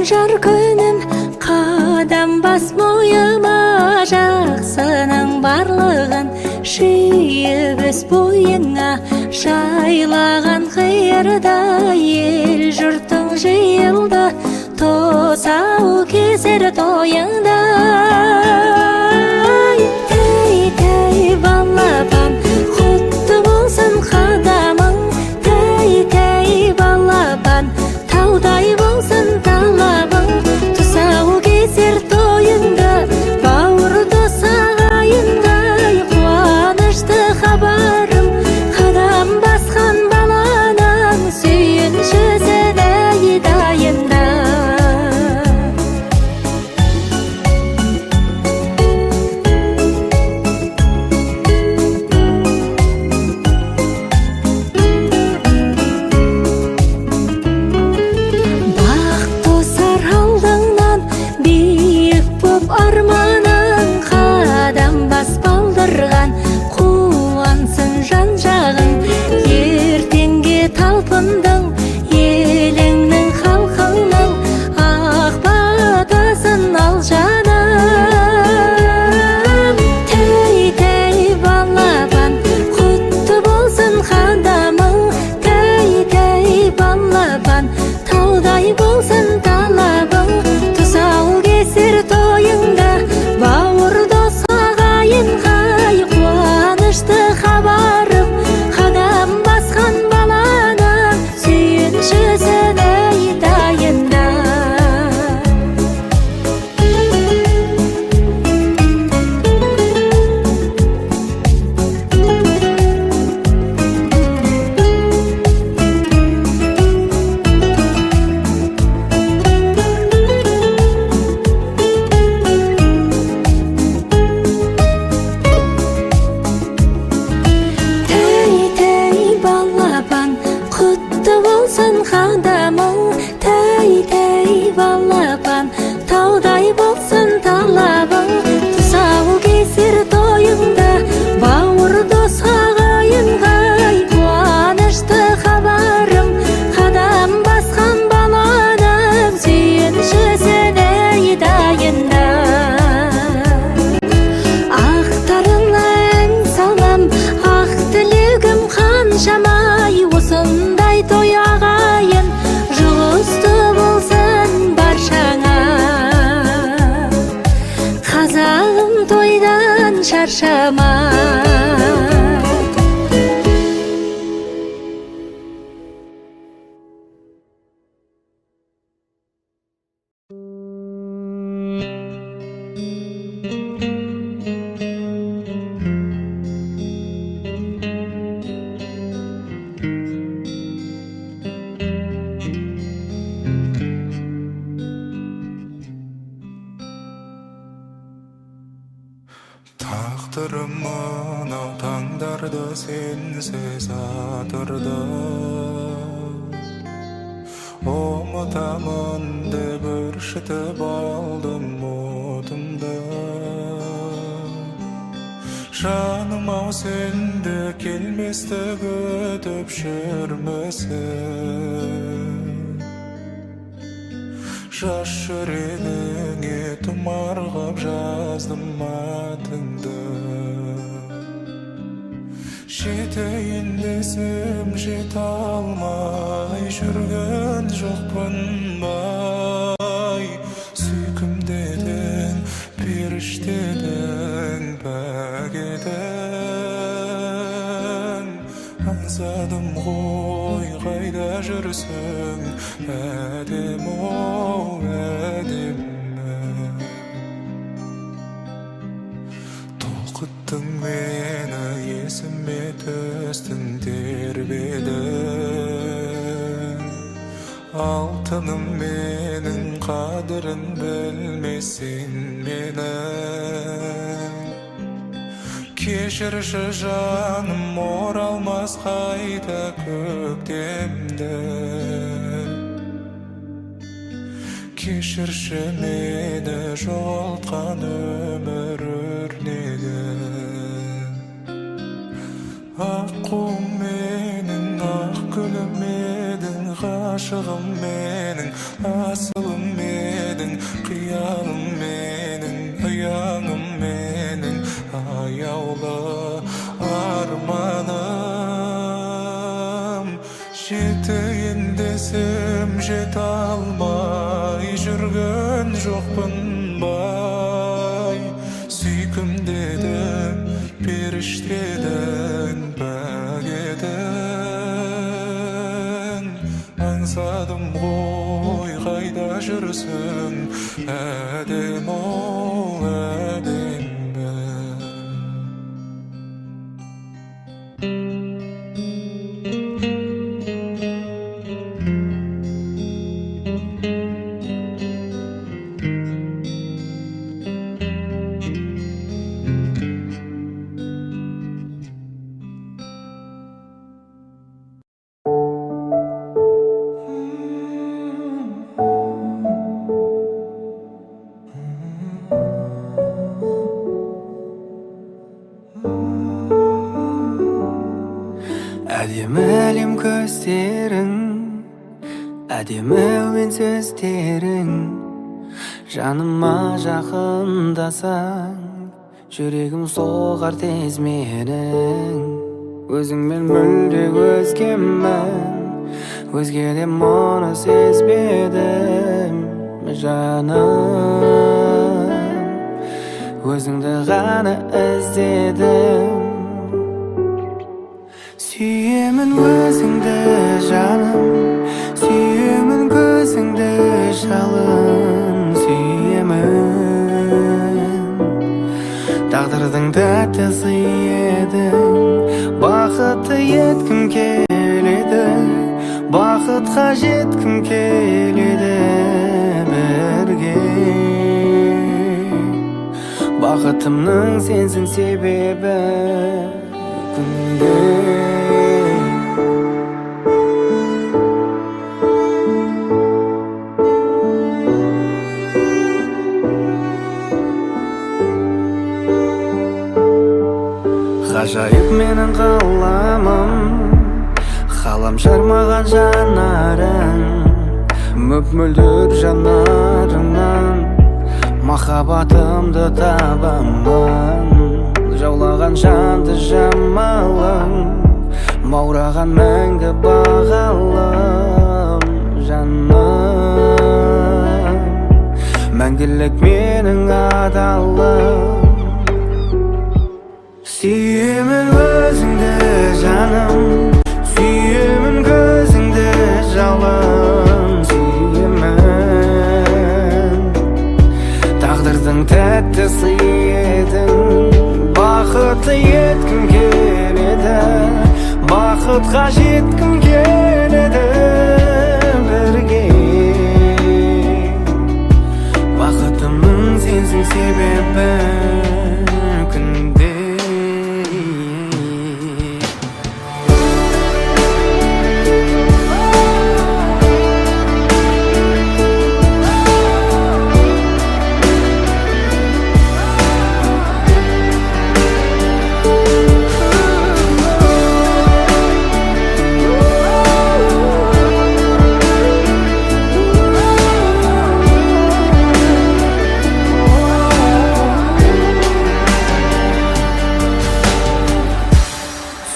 жар күнім, қадам басмойыма жақсының барлығын жиып өз бойыңа жайлаған қиырда ел жұртың жиылды тосау кезер тойыңда. Тәй балапан құтты болсын қадамың, тәй балапан таудай болсын талабың, тұсау кезер тойыңда бауырды сағайындай қуанышты хабарым, қадам басқан баланың сүйіншісін айдайында. Арманың қадам бас балдырған қуансын жан жағың, ертеңге талпындың еліңнің халқыңның ақ батасын ал жаным. Тәй балапан құтты болсын қадамың, тәй балапан таудай болсын талабың, тұсау кесер тойыңда бауырды сағайынға қуанышты хабарым, қадам басқан баланың сүйіншісін айдайында. Құтты болсын қадамың, тәй балапан таудай болсын талабың, тұсау кесер тойыңда бауырды сағайынға қуанышты хабарым, қадам басқан баланың сүйіншісін айдайында. Ақтарыңа ән салам, ақ тілегім қаншама, осындай той ағайын жұғысты болсын баршаңа. Қазағым тойдан шаршама. Тағдырым мынау таңдарды сенсіз атырды, ұмытамын деп үршітіп алдым отымды. Жаным-ау сенде келместі күтіп жүрмісің, жас жүрегіңе тұмарғап жаздым атыңды. Жетейін десем жете алмай жүрген жоқпын бай, сүйкімді едің, періште едің, пәк едің. Аңсадым ғой қайда жүрсің, әдем-оу әдемі. Толқыттың мені, есіме түстің тербедің. Алтыным менің, қадірін білмесең менің. Кешірші жаным, оралмас қайта көктемді. Кешірші мені жоғалтқан өмір өрнегін. Аққуым менің, ақ гүлім едің, ғашығым менің, асылым менің. Kıyalım menin, ayağım menin, ayağla armanım. Жетейін desem жете алмай жүрген жоқпын бай. Сүйкім дедің, періштедің, пәк едің. Аңсадым ғой қайда жүрсің, әдем-оу әдемім. Әдемі әлем көздерің, әдемі әуен сөздерің, жаныма жақындасаң, жүрегім соғар тез менің. Өзіңмен мүлде өзгемін, өзгеде мұны сезбедім, жаным. Өзіңді ғана іздедім. Сүйемін өзіңді жаным, сүйемін көзіңді жалын, сүйемін. Тағдырдың тәттісі едің, бақытты еткім келеді, бақытқа жеткім келеді бірге. Бақытымның сенсің себебі күнде. Ғажайып менің қаламым, қалам жармаған жанарың, мөп-мөлдір жанарыңнан махаббатымды табамын. Жаулаған жанды жамалым, маураған мәңгі бағалым жаным. Мәңгілік менің адалым. Сүйемін өзіңді жаным, сүйемін көзіңді жалын, сүйемін. Тағдырдың тәттісі едің, бақытты еткім келеді, бақытқа жеткім келеді бірге. Бақытымның сенсің себебі күнде.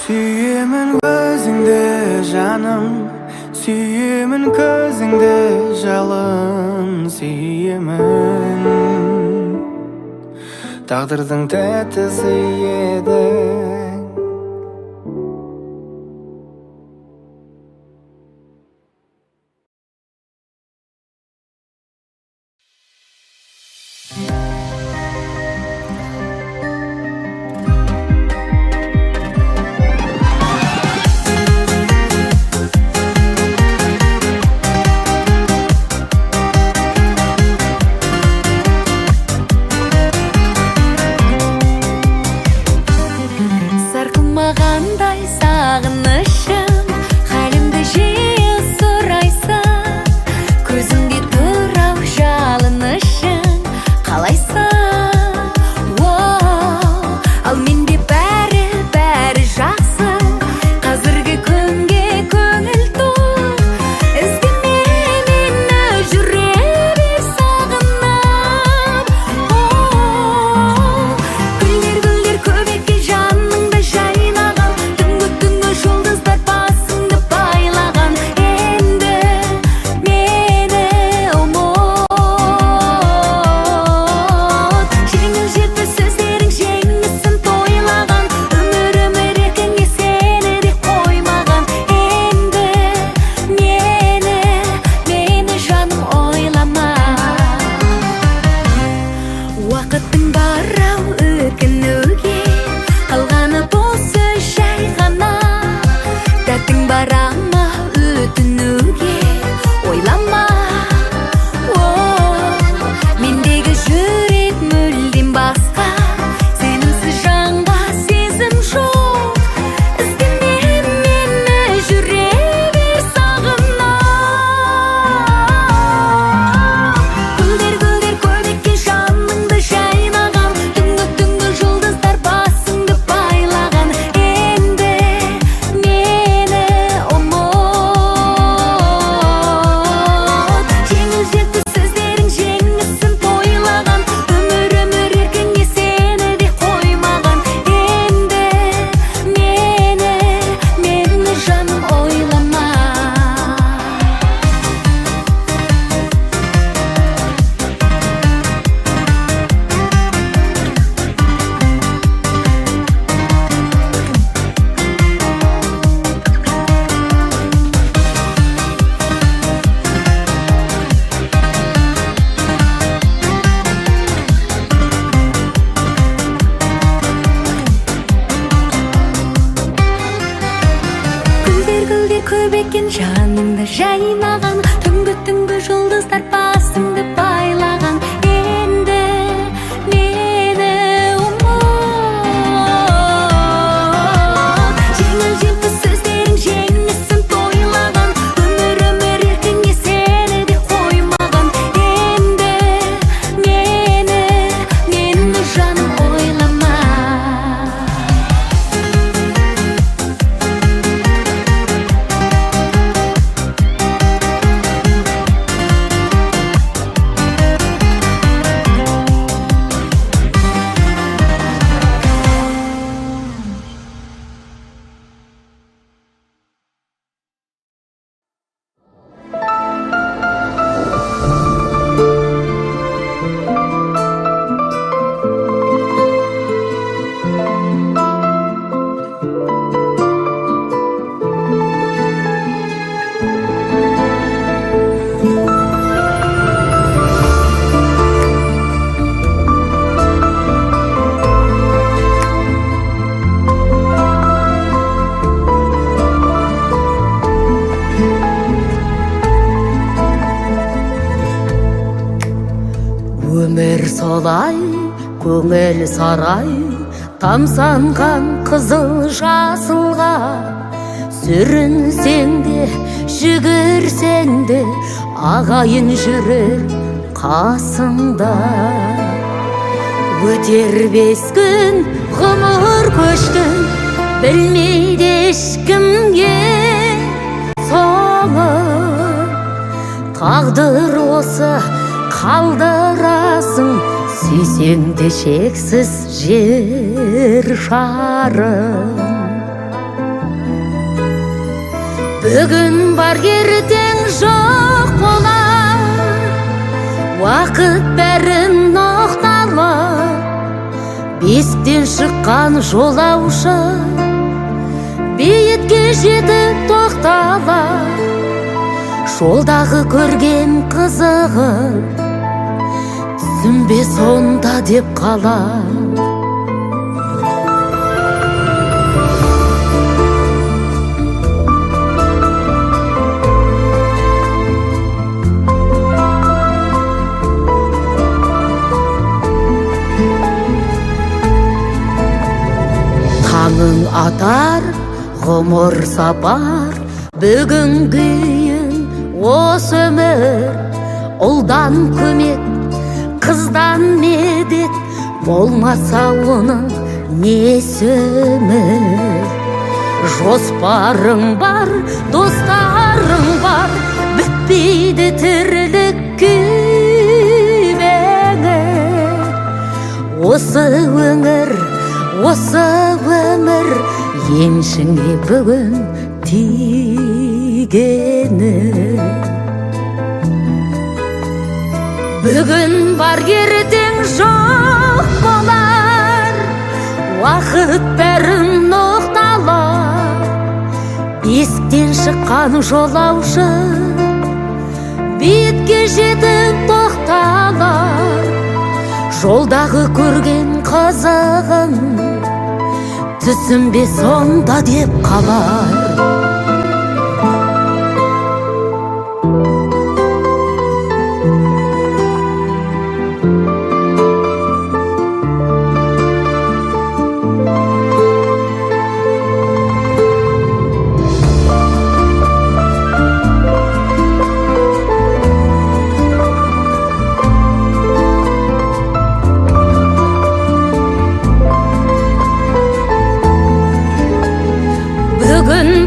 Сүйемін өзіңді жаным, сүйемін көзіңді жалын, сүйемін. Тағдырдың тәттісі едің. тарпасыңды байлаған енді мені ұмыт. Жеңіл желпі сөздерің жеңісін тойлаған, өмір еркіңе сені де қоймаған. Енді мені жаным ойлама. Өмір солай, көңіл сарай, тамсанған қызыл жасылға. Сүрінсең де, жүгірсең де, ағайын жүрер қасыңда. Өтер 5 күн, ғұмыр көштің, білмейді ешкімге соңы. Тағдыр осы қалдырасың, сүйсең де шексіз жер шарын. Бүгін бар ертең жоқ болар, уақыт бәрін ноқталар. Бесіктен шыққан жолаушы биікке жетіп тоқталар. Жолдағы көрген қызығы түсінбе сонда деп қалар. Таңың атар, ғұмыр сапар, бүгін күйін осы өмір. Ұлдан көмек, қыздан медет, болмаса оның несі өмір. Жоспарың бар, достарың бар, бітпейді тірлік күйбеңі. Осы өңір, осы өмір, еншіңе бүгін тигені. Бүгін бар ертең жоқ болар, уақыт бәрін ноқталар. Бесіктен шыққан жолаушы биікке жетіп тоқталар. Жолдағы көрген қызығын түсінбе сонда деп қалар.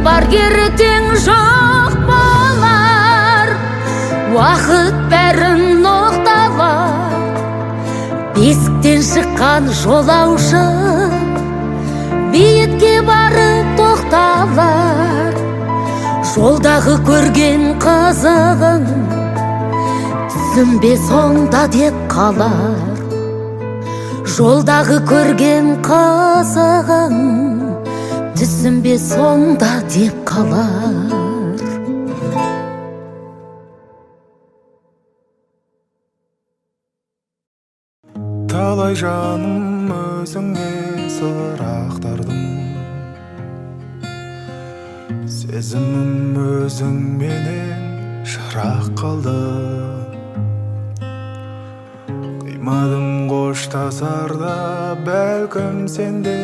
Бар ертең жоқ болар, уақыт бәрін ноқталар. Бесіктен шыққан жолаушы биікке барып тоқталар. Жолдағы көрген қызығын түсінбе сонда деп қалар. Жолдағы көрген қызығын түсінбе сонда деп қалар. Талай жаным өзіңе сыр ақтардым, сезімім өзіңменен шырақ қалды. Қоймадым қоштасарда бәлкім сенде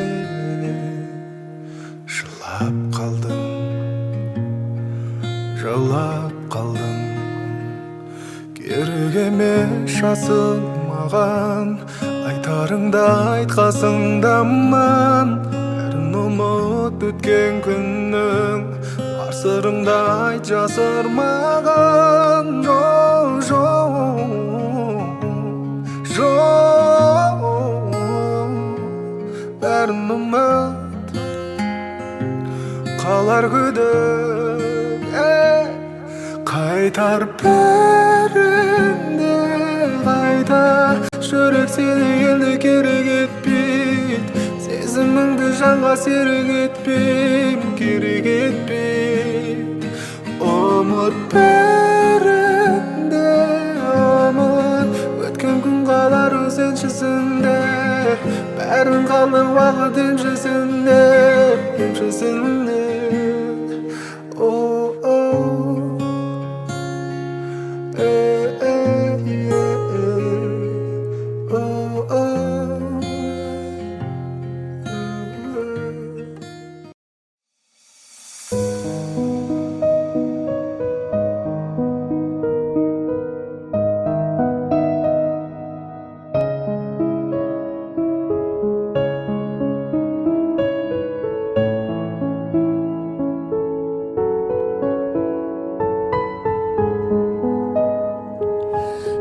жылап қалдым керек емес жасың маған айтарыңды айтқасыңдамын бәрін ұмыт өткен күннің бар сырыңды айт жасырмаған жоқ бәрін ұмыт қалар күдік қайтарып бәрінде қайта жүрек сені енді керек етпейді сезіміңді жанға серік етпейді ұмыт бәрінде ұмыт өткен күн қалар өзеншісінде бәрін қалды уақыт емшісінде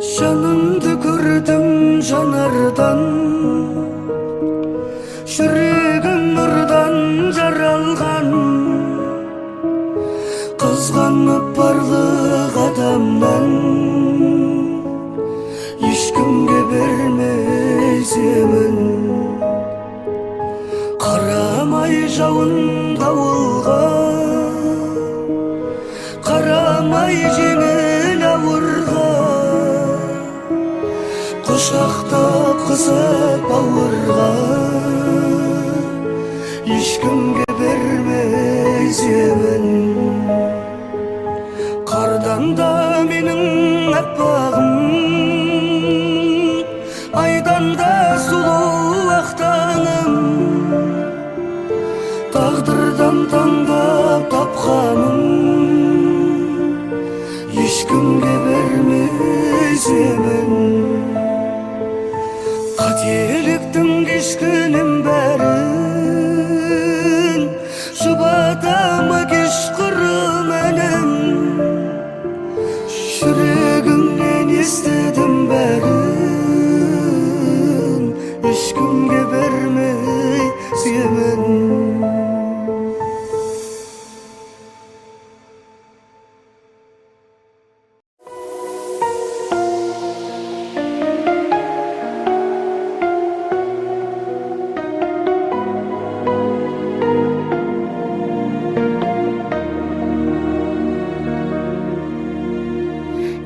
Жанымды көрдім жанардан жүрегім нұрдан жаралған қызғанып барлық адамнан ешкімге бермей семін қарамай жауын дауылға қарамай жеңіл ауырға құшақтап қысып бауырға ешкімге бермей семін қардан да менің аппағым айдан да сұлу ақтаным тағдырдан таңдап тапқаным ешкімге бермей семін қателіктің кешкінің бәрін жұбатама кешқұрым әнім жүрегімнен естідім бәрін ешкімге бермей семін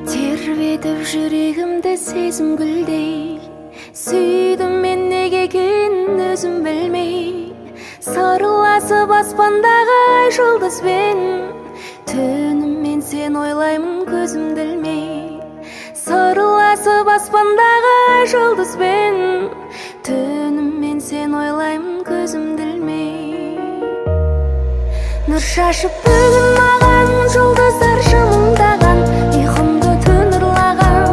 тербетіп жүрегімді сезім гүлдей сүйдім мен неге екенін өзім білмей сарыласып аспандағы ай жұлдызбен түнімен сен ойлаймын көзімді ілмей сарыласып аспандағы ай жұлдызбен түнімен сен ойлаймын көзімді ілмей нұр шашып бүгін маған жұлдыздар жымыңдаған ұйқымды түн ұрлаған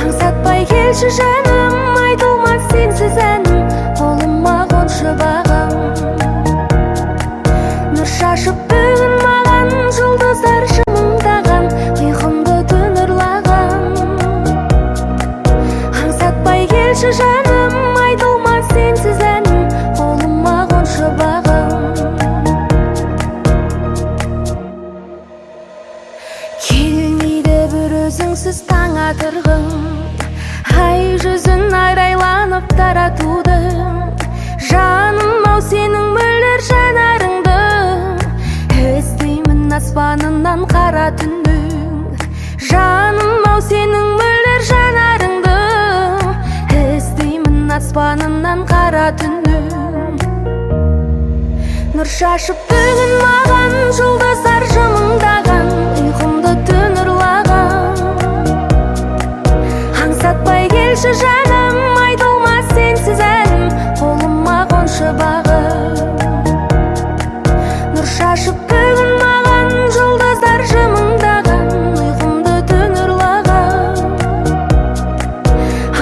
аңсатпай келші жаным айтылмас сенсіз әнім қолыма қоншы бағым нұр шашып бүгін маған жұлдыздар жымыңдаған ұйқымды түн ұрлаған аңсатпай келші жаным айтылмас сенсіз әнім қолыма қоншы бағым келмейді бір өзіңсіз таң атырғың ай жүзін айрайланып таратуды жаным ау сенің мөлдір жанарыңды іздеймін аспанынан қара түннің жаным ау сенің мөлдір жанарыңды іздеймін аспанынан қара түннің нұр шашып бүгін маған жұлдыздар жымыңдаған ұйқымды түн ұрлаған келші жаным, айтылмас сенсіз әнім, қолыма қоншы бағым. Нұр шашып бүгін маған жұлдыздар жымыңдаған, ұйқымды түн ұрлаған.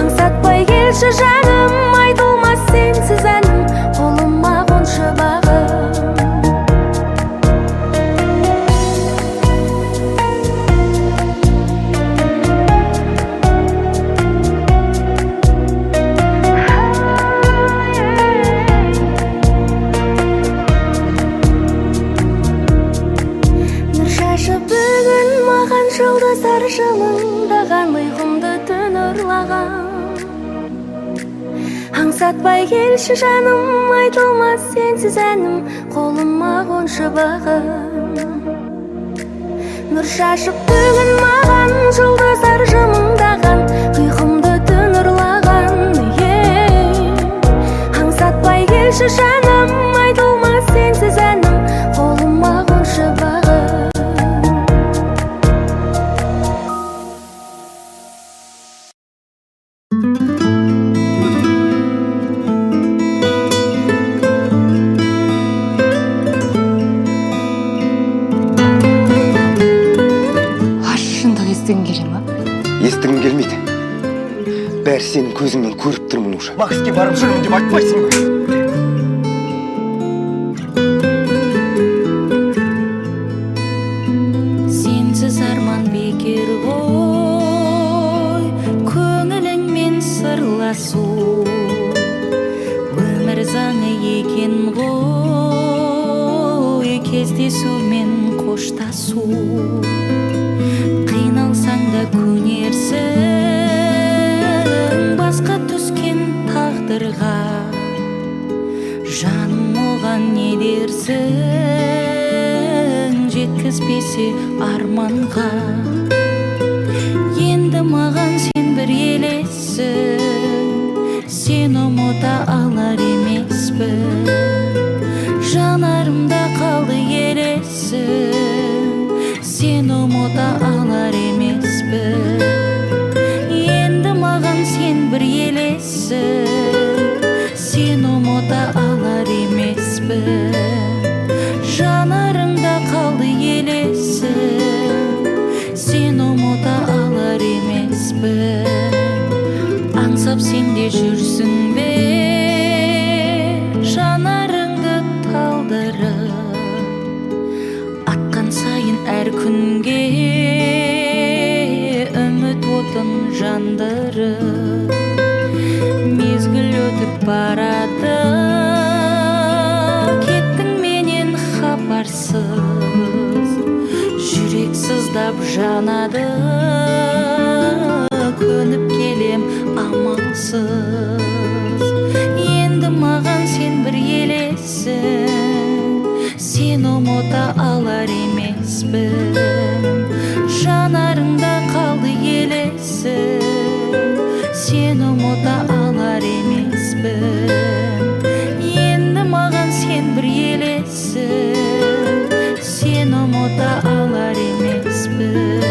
Аңсатпай келші жаным, айтылмас сенсіз әнім, қолыма қоншы бағым. Бүгін маған жұлдыздар жымыңдаған, ұйқымды түн ұрлаған. Аңсатпай келші жаным, айтылмас сенсіз әнім, қолыма қоншы бағым. Нұр шашып бүгін маған жұлдыздар жымыңдаған, ұйқымды түн ұрлаған. Аңсатпай келші жаным, айтылмас сенсіз әнім, қолыма қоншы бағым. Естігің келе ма? Естігім келмейді. Бәрі сенің көзіңнен көріп тұрмын уже. Макске барып жүрмін деп айтпайсың ғой. Сенсіз арман бекер ғой, көңіліңмен сырласу, өмір заңы екен ғой, кездесумен қоштасу. Қиналсаң да көнерсің басқа түскен тағдырға, жаным оған не дерсің, жеткізбесе арманға. Енді маған сен бір елессің, сен ұмыта алар емеспін. Жанарымда қалды елессің, сен ұмыта алар емеспін. Енді маған сен бір елессің, сен ұмыта алар емеспін. Жанарымда қалды елессің, сен ұмыта алар емеспін. Аңсап сен де жүрсің бе жанарыңды талдырып, атқан сайын әр күнге үміт отын жандырып. Мезгіл өтіп барады, кеттің менен хабарсыз. Жүрек сыздап жанады, көніп келем амалсыз. Енді маған сен бір елессің, сен ұмыта алар емеспін. Жанарыңда қалды елессің, сен ұмыта алар емеспін. Енді маған сен бір елессің, сен ұмыта алар емеспін.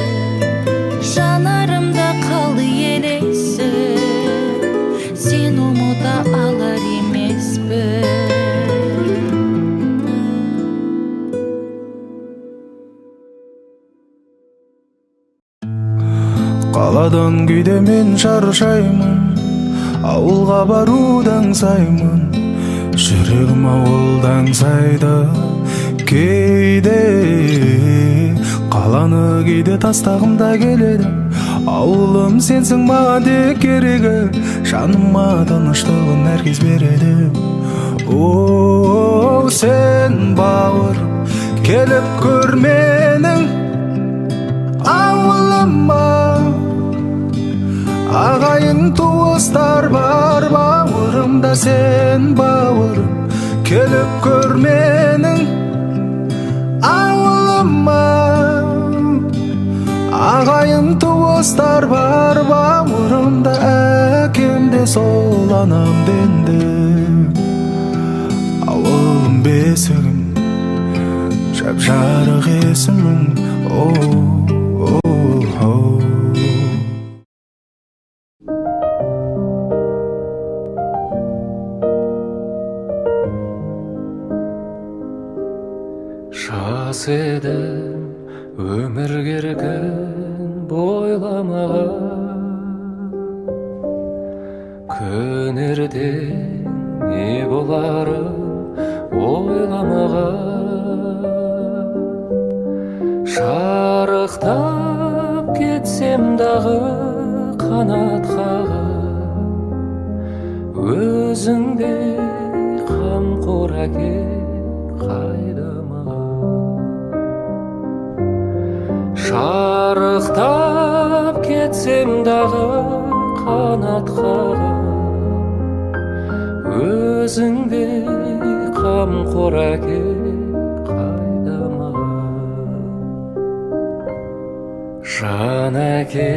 Жанарымда қалды елессің, сен ұмыта алар емеспін. Қаладан күйде мен шаршаймын, ауылға барудан аңсаймын. Жүрегім ауылдан аңсайды кейде. Қаланы кейде тастағым да келеді, ауылым сенсің маған тек керегі. Жаныма тыныштығын әр кез береді. О, сен бауыр келіп көр менің ауылыма. Ағайын туыстар бар бауырымда, сен бауырым келіп көр менің ауылыма. Ағайын туыстар бар бауырымда, әкем де сол анам денді. Ауылым бесігім, жап жарық есімім. О ас едім өмір керген бойламаған, күн ертең не боларын ойламаған. Шарықтап кетсем дағы қанат қағып, өзіңдей қамқор әке қайда маған. Шарықтап кетсем дағы қанат қағып, өзіңдей қамқор әке қайда маған. Жан әке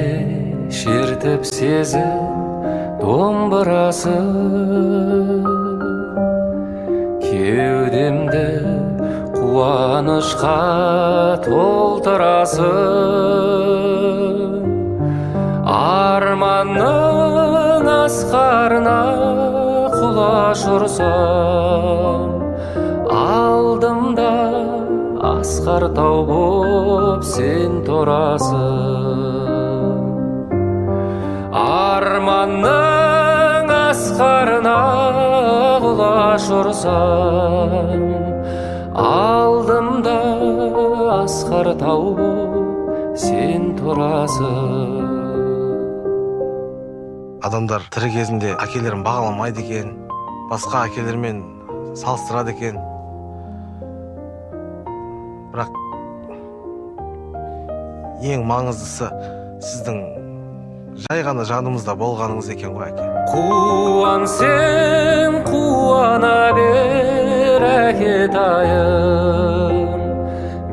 шертіп сезім домбырасы, кеудемді қуанышқа толтырасың. Арманның асқарына құлаш ұрсам, алдымда асқар тау боп сен тұрасың. Арманның асқарына құлаш ұрсам, алдымда асқар тау боп сен тұрасың. Адамдар тірі кезінде әкелерін бағаламайды екен, басқа әкелермен салыстырады екен. Бірақ ең маңыздысы сіздің жай ғана жанымызда болғаныңыз екен ғой, әке. Қуансең қуана бер әкетайым,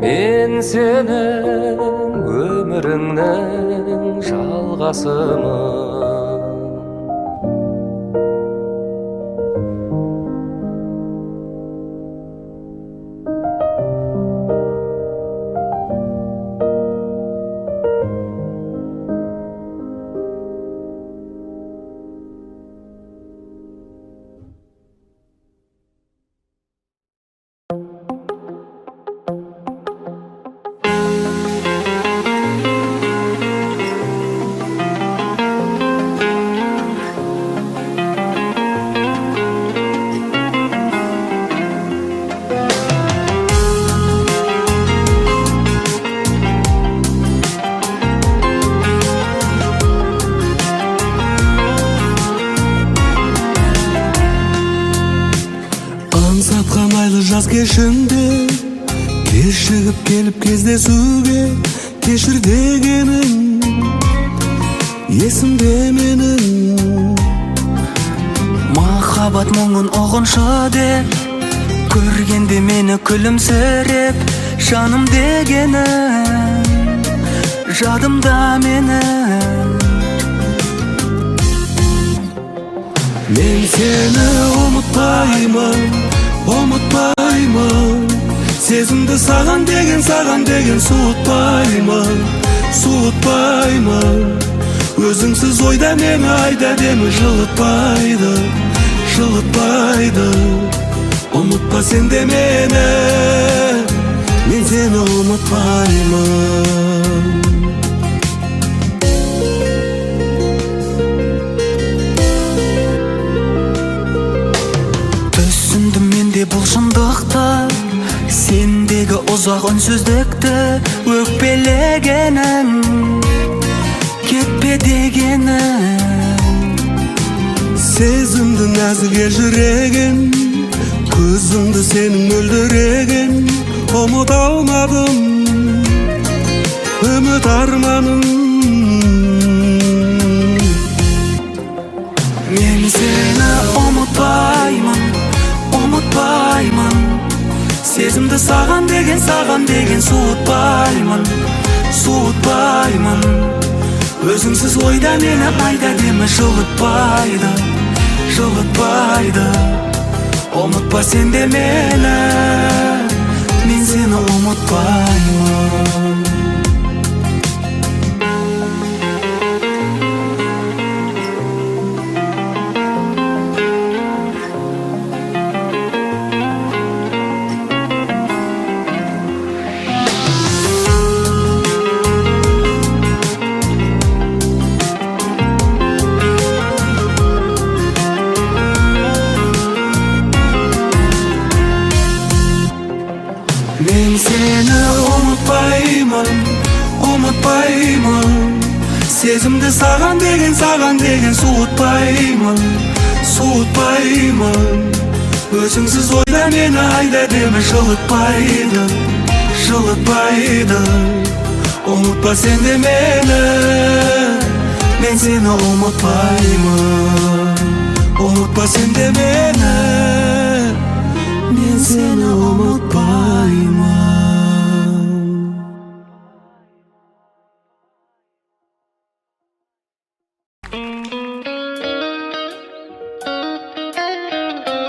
мен сенің өміріңнің жалғасымын. Аңсатқан айлы жаз кешінде кешігіп келіп кездесуге, кешір дегенің есімде менің. Махаббат мұңын ұғыншы деп, көргенде мені күлімсіреп, жаным дегенің жадымда менің. Мен сені ұмытпаймын, ұмытпаймын. Сезімді саған деген суытпаймын, суытпаймын. Өзіңсіз ойда мені айда демі жылытпайды, жылытпайды. Ұмытпа сен де мені, мен сені ұмытпаймын. Түсіндім менде бұл шындықты, сендегі ұзақ үнсіздікті, өкпелегенің кетпе дегенің. Сезімді нәзіге жүрегін, көзімді сенің мөлдіреген. Ұмыт алмадым үміт арманым. Мен сені ұмытпаймын, ұмытпаймын. Сезімді саған деген суытпаймын, суытпаймын. Өзіңсіз ойда мені айда демі жылытпайды, жылытпайды. Ұмытпа сен де мені, мен сені ұмытпаймын. мен сені ұмытпаймын сезімді саған деген суытпаймын өзіңсіз ойда мені айда деме жылытпайды ұмытпа сен де мені мен сені ұмытпа сен де мені мен сені ұмытпаймын.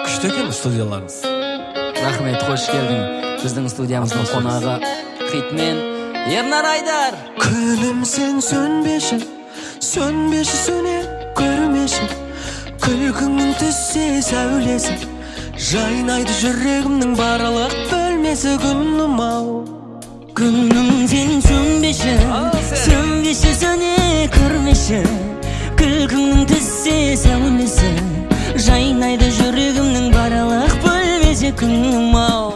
Күшті екен студияларыңыз. Рахмет, қош келдің. Біздің студиямыздың қонағы хитмен Ернар Айдар. Күнім сен сөнбеші, сөне көрмеші, күлкіңнің түссе сәулесі, жайнайды жүрегімнің барлық бөлмесі. Күнім сен сөнбеші, сөне көрмеші, күлкіңнің түссе сәулесі, жайнайды жүрегімнің барлық бөлмесі. Күнім ау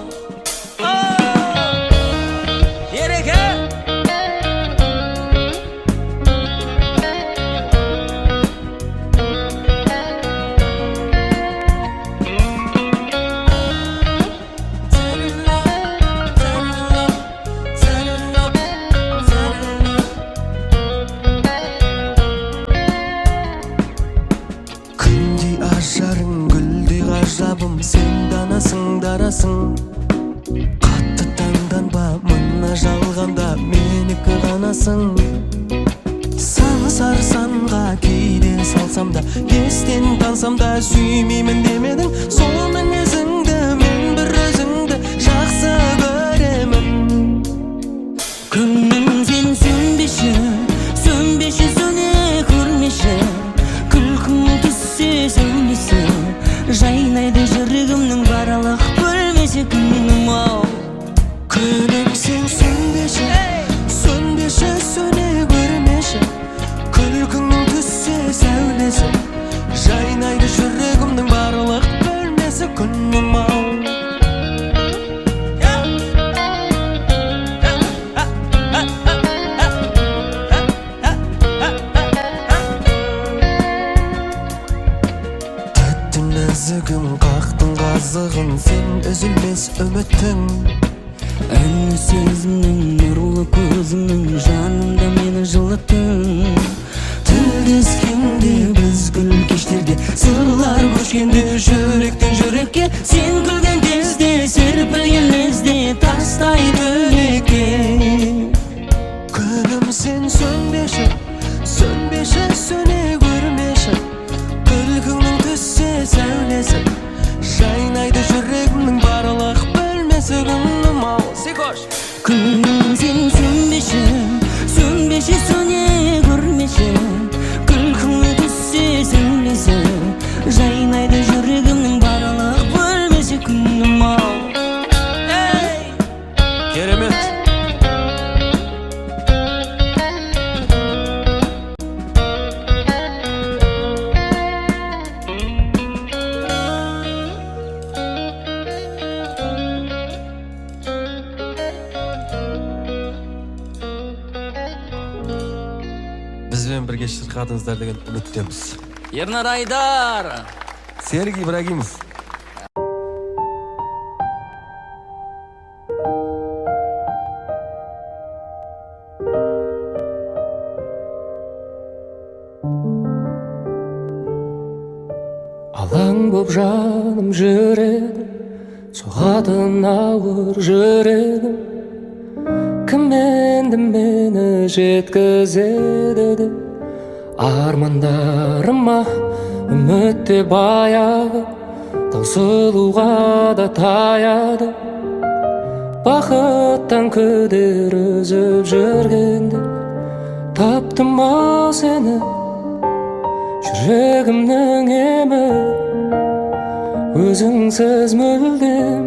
сен данасың дарасың, қатты таңданба мына жалғанда менікі ғанасың. Сары санға кейде салсам да, естен тансам да, сүймеймін демедің сол мінезіңді, мен бір өзіңді жақсы көремін. Күнім сен сөнбеші, сөне көрмеші, күлкің түссе сәулесі, жайнайды жүрегімнің барлық бөлмесі. Күнім ау күнім сен сөнбеші, сөне көрмеші, күлкіңнің түссе сәулесі, жайнайды жүрегімнің барлық бөлмесі. Күнім ау нәзігім қақтың қазығын, сен үзілмес үміттің. Әні сезімнің нұрлы көзіңнің, жанымда мені жылыттың. Тілдескенде біз гүл кештерде, сырлар көшкенде жүректен жүрекке, Сен күлген кезде, серпілген лезде, тастай бөлекке. Күнім сен сөнбеші, сөне көрмеші, күлкіңнің түссе сәулесі, жайнайды жүрегімнің барлық бөлмесі. Күнім ау Күнім сен сөнбеші, сөне көрмеші, күлкіңнің түссе сәулесі, жайнайды жүрегімнің барлық бөлмесі. Күнім ау Керемет. Бізбен бірге шырқадыңыздар деген үміттеміз. Ернар Айдар. Серік Ибрагимов. Алаң боп жаным жүреді, соғатын ауыр жүрегім. Кім енді мені жеткізеді де, армандарыма үмітте баяғы, таусылуға да таяды. Бақыттан күдер үзіп жүргенде, таптым ау сені, жүрегімнің емі. Өзіңсіз мүлдем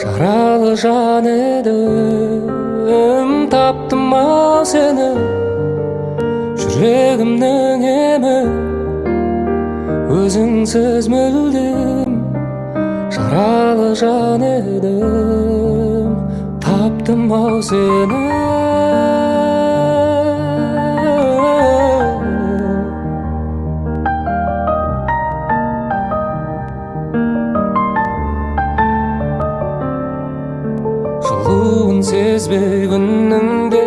жаралы жан едім. Таптым ау сені, жүрегімнің емі. Өзіңсіз мүлдем жаралы жан едім. таптым ау сені. Жылуын сезбей күннің де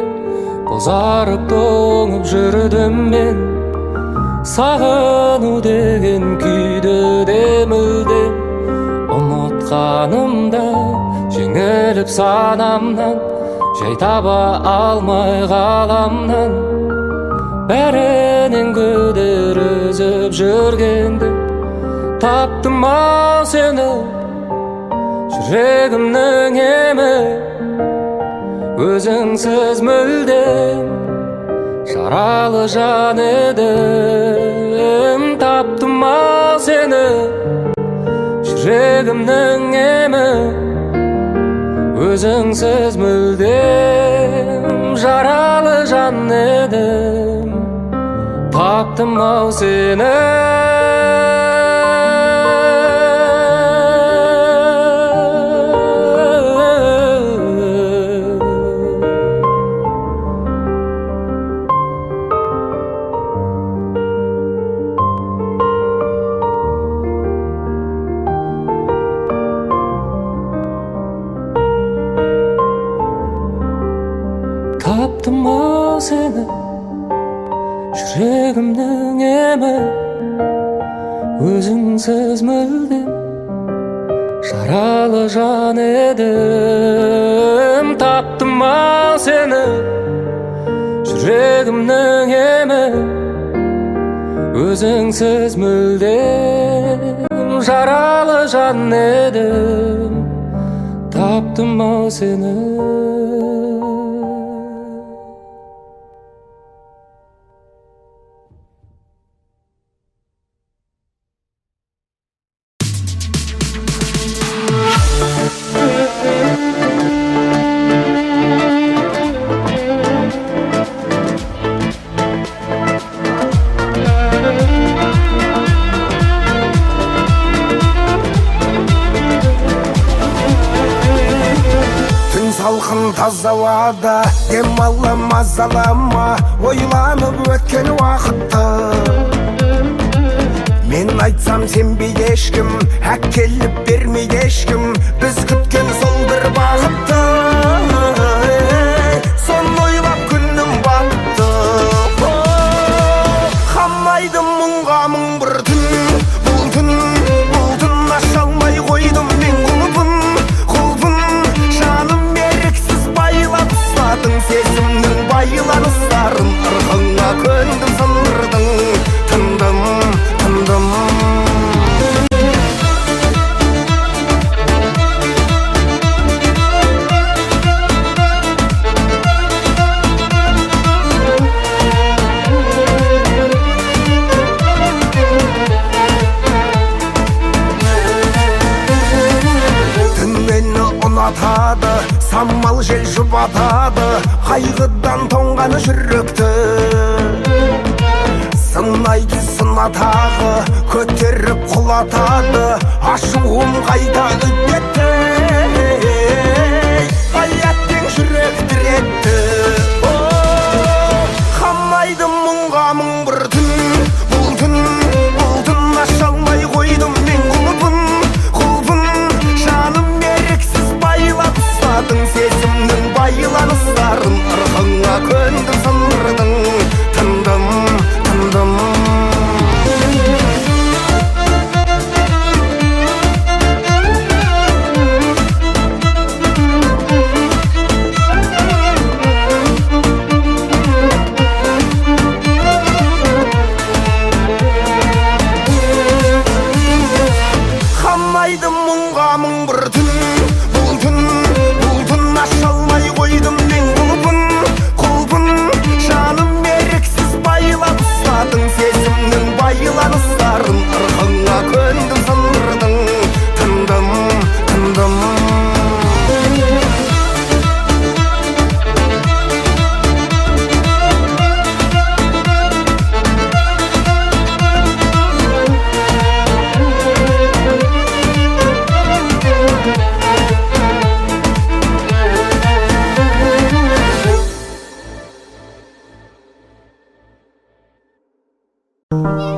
бозарып тоңып жүрдім мен. Сағыну деген күйді де мүлде ұмытқанымда, жеңіліп санамнан, жай таба алмай ғаламнан. Бәрінен көдер үзіп жүргенде таптым ау сені, жүрегімнің емі. Өзіңсіз мүлдем жаралы жан едім. Таптым ау сені, жүрегімнің емі. Өзіңсіз мүлдем жаралы жан едім. Таптым ау сені. Таптым ау сені, жүрегімнің емі. Өзіңсіз мүлдем жаралы жан едім. Таптым ау сені, жүрегімнің емі. Өзіңсіз мүлдем жаралы жан едім. Таптым ау сені. Салқын таза ауада демала мазалама, ойланып өткен уақытты. Мен айтсам сенбейді ешкім, әкеліп бермейді ешкім. Біз күткен сол бір бақытты, соны ойлап күнім батты. Қамайды мұңға мың бір түн, бұл түн аша алмай қойдым мен құлпын. Сезімнің байланыстарын ырқыңа көндім, сындырдың. Тындым. Түн мені ұнатады, самал жел жұбатады, қайғыдан тоңғаны жүректі. Сынайды сынатағы, көтеріп құлатады, ашуым қайта үдетті. Аяттың жүрек диретті. Қамайды мұңға мың бір түн, бұл түн аша алмай қойдым мен құлпын. Жаным еріксіз байлап ұстадың, сезімнің байланыстарын ырқыңа көндім, сындырдың. Тындым. Қамайды мұңға мың бір түн, бұл түн аша алмай қойдым мен құлпын. Жаным еріксіз байлап ұстадың, сезімнің байланыстарын ырқыңа көндім, сындырдың. Тындым. Thank